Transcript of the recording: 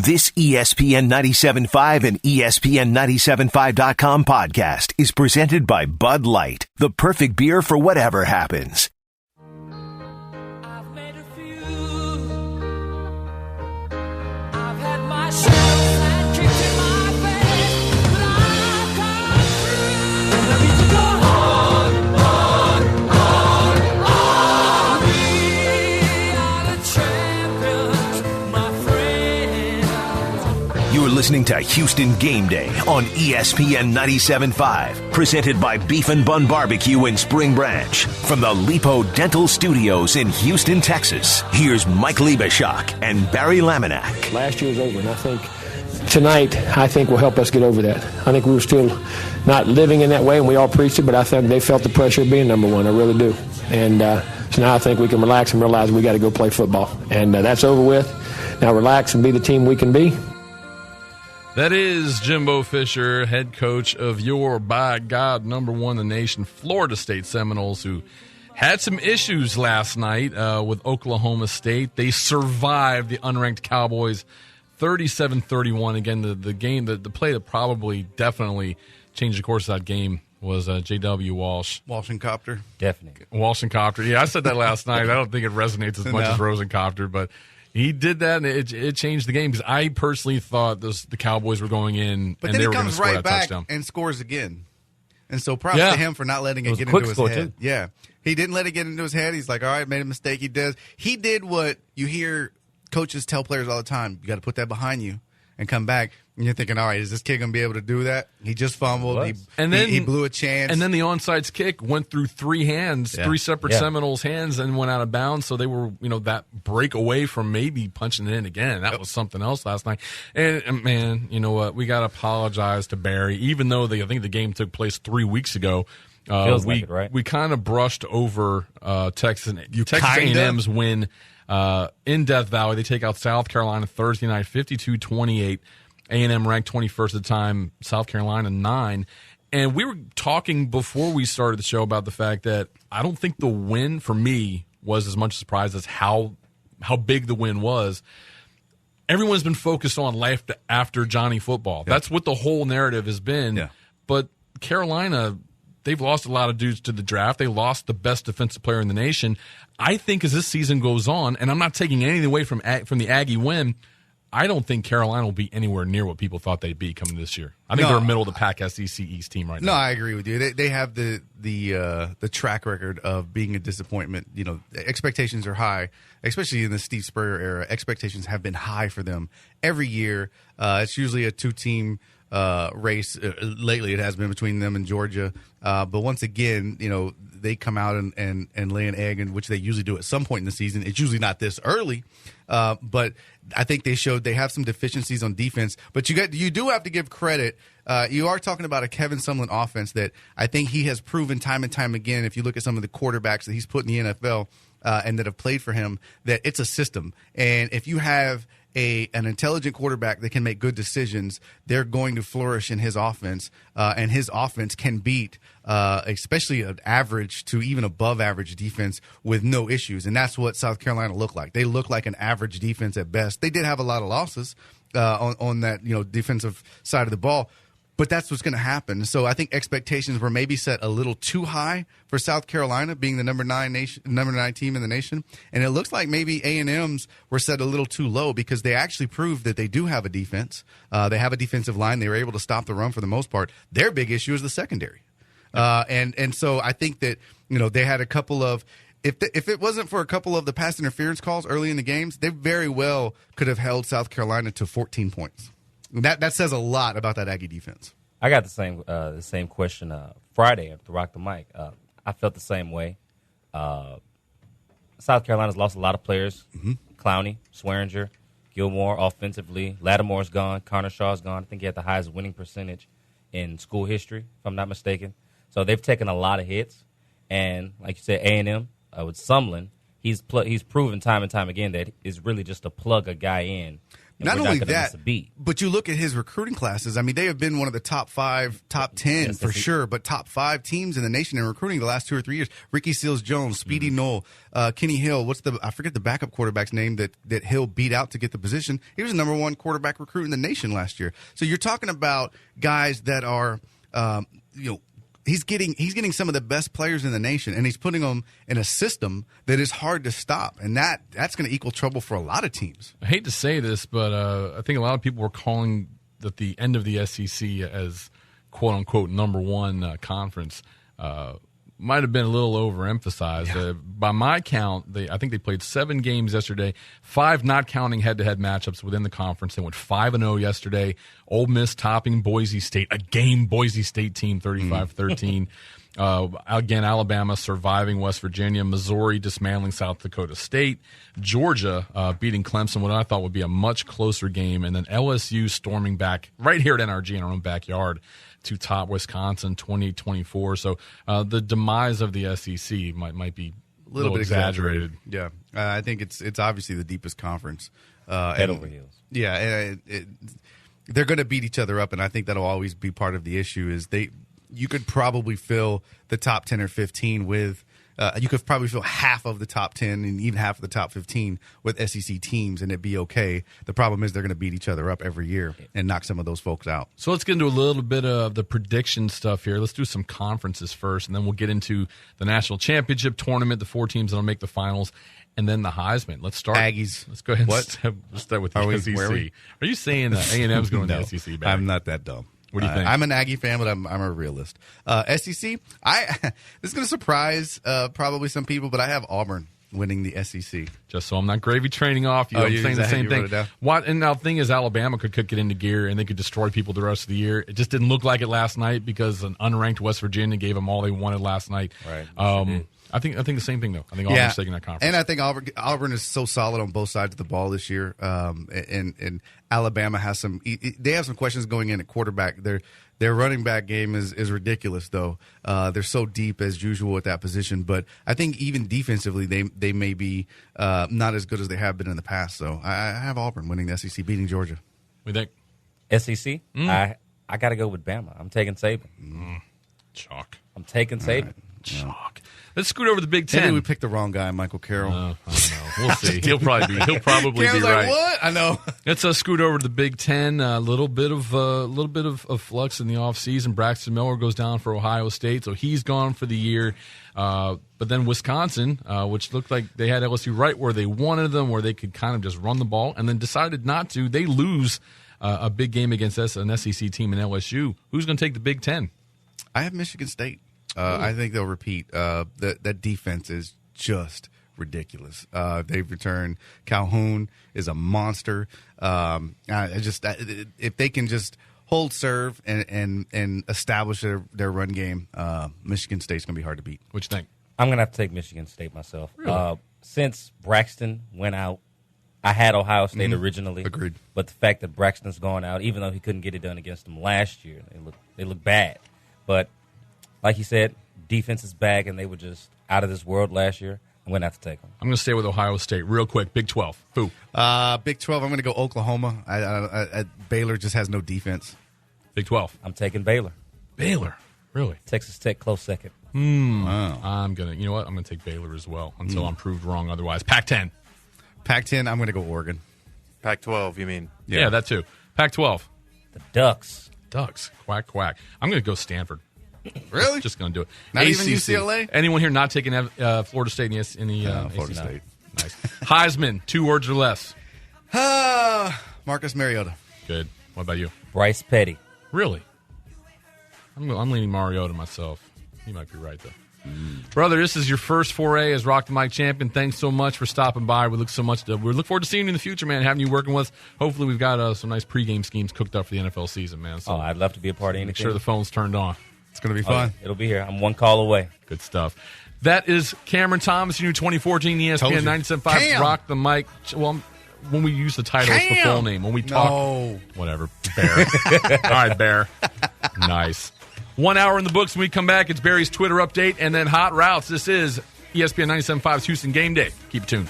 This ESPN 97.5 and ESPN 97.5.com podcast is presented by Bud Light, the perfect beer for whatever happens. I've made a few. I've had my shadows and kicks in my face, but I've come through. And I need to go on. We are the champions, my friend. You are listening to Houston Game Day on ESPN 97.5, presented by Beef and Bun Barbecue in Spring Branch. From the Lipo Dental Studios in Houston, Texas, here's Mike Lebischak and Barry Laminack. Last year was over, and I think tonight, will help us get over that. I think we were still not living in that way, and we all preached it, but I think they felt the pressure of being number one. I really do. And so now I think we can relax and realize we got to go play football. And that's over with. Now relax and be the team we can be. That is Jimbo Fisher, head coach of your, by God, number one in the nation, Florida State Seminoles, who had some issues last night with Oklahoma State. They survived the unranked Cowboys 37-31. Again, the game, the play that probably definitely changed the course of that game was J.W. Walsh. Walsh and Copter. Definitely. Walsh and Copter. Yeah, I said that last night. I don't think it resonates as much as Rosencopter, but he did that, and it changed the game because I personally thought the Cowboys were going in and they were going to score that touchdown. And scores again. And so props to him for not letting it get into his head. Too. Yeah. He didn't let it get into his head. He's like, all right, made a mistake. He did what you hear coaches tell players all the time. You got to put that behind you and come back. And you're thinking, all right, is this kid going to be able to do that? He just fumbled. He blew a chance. And then the onside kick went through three separate Seminoles' hands and went out of bounds. So they were, that break away from maybe punching it in again. That was something else last night. And man, you know what? We got to apologize to Barry, even though I think the game took place 3 weeks ago. Feels like it, right? We kind of brushed over Texas A&M's win in Death Valley. They take out South Carolina Thursday night, 52-28. A&M ranked 21st at the time, South Carolina 9. And we were talking before we started the show about the fact that I don't think the win for me was as much a surprise as how big the win was. Everyone's been focused on life after Johnny football. Yeah. That's what the whole narrative has been. Yeah. But Carolina, they've lost a lot of dudes to the draft. They lost the best defensive player in the nation. I think as this season goes on, and I'm not taking anything away from the Aggie win, I don't think Carolina will be anywhere near what people thought they'd be coming this year. I think they're a middle of the pack SEC East team right now. No, I agree with you. They have the track record of being a disappointment. Expectations are high, especially in the Steve Spurrier era. Expectations have been high for them every year. It's usually a two-team race. Lately, it has been between them and Georgia. But once again, they come out and lay an egg, in which they usually do at some point in the season. It's usually not this early, but I think they showed they have some deficiencies on defense. But you do have to give credit. You are talking about a Kevin Sumlin offense that I think he has proven time and time again. If you look at some of the quarterbacks that he's put in the NFL and that have played for him, that it's a system. And if you have an intelligent quarterback that can make good decisions, they're going to flourish in his offense, and his offense can beat especially an average to even above average defense with no issues. And that's what South Carolina looked like. They looked like an average defense at best. They did have a lot of losses on that defensive side of the ball, but that's what's going to happen. So I think expectations were maybe set a little too high for South Carolina, being the number 9 team in the nation. And it looks like maybe A&M's were set a little too low because they actually proved that they do have a defense. They have a defensive line. They were able to stop the run for the most part. Their big issue is the secondary. And so I think that, they had a couple of – if it wasn't for a couple of the pass interference calls early in the games, they very well could have held South Carolina to 14 points. That says a lot about that Aggie defense. I got the same question Friday at the Rock the Mic. I felt the same way. South Carolina's lost a lot of players. Mm-hmm. Clowney, Swearinger, Gilmore offensively. Lattimore's gone. Connor Shaw's gone. I think he had the highest winning percentage in school history, if I'm not mistaken. So they've taken a lot of hits. And like you said, A&M with Sumlin, he's proven time and time again that it's really just to plug a guy in. and Not we're only not gonna miss that, a beat. but you look at his recruiting classes. I mean, they have been one of the top 5, top 10 Yes, for sure, but top 5 teams in the nation in recruiting the last 2 or 3 years. Ricky Seals-Jones, Speedy Knoll, Kenny Hill. I forget the backup quarterback's name that Hill beat out to get the position. He was the number 1 quarterback recruit in the nation last year. So you're talking about guys that are, he's getting some of the best players in the nation, and he's putting them in a system that is hard to stop, and that's going to equal trouble for a lot of teams. I hate to say this, but I think a lot of people were calling that the end of the SEC as "quote unquote" number 1 conference might have been a little overemphasized. Yeah. By my count, I think they played 7 games yesterday, 5 not counting head-to-head matchups within the conference. They went 5-0 yesterday. Ole Miss topping Boise State, a game Boise State team, 35-13. Again, Alabama surviving West Virginia. Missouri dismantling South Dakota State. Georgia beating Clemson, what I thought would be a much closer game. And then LSU storming back right here at NRG in our own backyard to top Wisconsin 20-24. So the demise of the SEC might be a little bit exaggerated. Yeah, I think it's obviously the deepest conference. Head over heels. Yeah, they're going to beat each other up, and I think that'll always be part of the issue. Is you could probably fill the top 10 or 15 with. You could probably fill half of the top 10 and even half of the top 15 with SEC teams, and it'd be okay. The problem is they're going to beat each other up every year and knock some of those folks out. So let's get into a little bit of the prediction stuff here. Let's do some conferences first, and then we'll get into the national championship tournament, the 4 teams that will make the finals, and then the Heisman. Let's start. Aggies. Let's go ahead. What? Let's start with the SEC. Are you saying that A&M's going to the SEC? Back? I'm not that dumb. What do you think? I'm an Aggie fan, but I'm a realist. SEC, this is going to surprise probably some people, but I have Auburn winning the SEC. Just so I'm not gravy training off you, I'm saying the same thing. And now the thing is, Alabama could kick it into gear and they could destroy people the rest of the year. It just didn't look like it last night because an unranked West Virginia gave them all they wanted last night. Right. I think the same thing though. I think Auburn's taking that conference, and I think Auburn is so solid on both sides of the ball this year. And Alabama has they have some questions going in at quarterback. Their running back game is ridiculous though. They're so deep as usual at that position, but I think even defensively they may be not as good as they have been in the past. So I have Auburn winning the SEC, beating Georgia. We think SEC. I got to go with Bama. I'm taking Saban. Chalk. I'm taking Saban. Right. Chalk. Let's scoot over to the Big Ten. Maybe we picked the wrong guy, Michael Carrell. I don't know. We'll see. He'll probably be Carroll's right. like, what? I know. Let's scoot over to the Big Ten. A little bit of flux in the offseason. Braxton Miller goes down for Ohio State, so he's gone for the year. But then Wisconsin, which looked like they had LSU right where they wanted them, where they could kind of just run the ball, and then decided not to. They lose a big game against an SEC team in LSU. Who's going to take the Big Ten? I have Michigan State. I think they'll repeat. That defense is just ridiculous. They've returned. Calhoun is a monster. If they can just hold serve and establish their run game, Michigan State's going to be hard to beat. What you think? I'm going to have to take Michigan State myself. Really? Since Braxton went out, I had Ohio State originally. Agreed. But the fact that Braxton's gone out, even though he couldn't get it done against them last year, they look bad. But like you said, defense is back, and they were just out of this world last year. I'm going to have to take them. I'm going to stay with Ohio State. Real quick, Big 12. Who? Big 12, I'm going to go Oklahoma. Baylor just has no defense. Big 12. I'm taking Baylor. Baylor. Really? Texas Tech, close second. Wow. I'm going to, you know what? I'm going to take Baylor as well until I'm proved wrong otherwise. Pac-10. Pac-10, I'm going to go Oregon. Pac-12, you mean? Yeah, that too. Pac-12. The Ducks. Ducks. Quack, quack. I'm going to go Stanford. Really? Just going to do it. Not ACC. even UCLA? Anyone here not taking Florida State in the Florida ACC? State. Nice. Heisman, 2 words or less. Marcus Mariota. Good. What about you? Bryce Petty. Really? I'm leaning Mariota myself. You might be right, though. Brother, this is your first foray as Rock the Mic champion. Thanks so much for stopping by. We look forward to seeing you in the future, man, having you working with us. Hopefully we've got some nice pregame schemes cooked up for the NFL season, man. So I'd love to be a part of anything. make sure the phone's turned on. It's going to be fun. It'll be here. I'm one call away. Good stuff. That is Cameron Thomas, your new 2014 ESPN 97.5 Rock the Mic. Well, when we use the title, it's the full name. When we talk, whatever. Bear. All right, Bear. Nice. 1 hour in the books. When we come back, it's Barry's Twitter update and then Hot Routes. This is ESPN 97.5's Houston Game Day. Keep it tuned.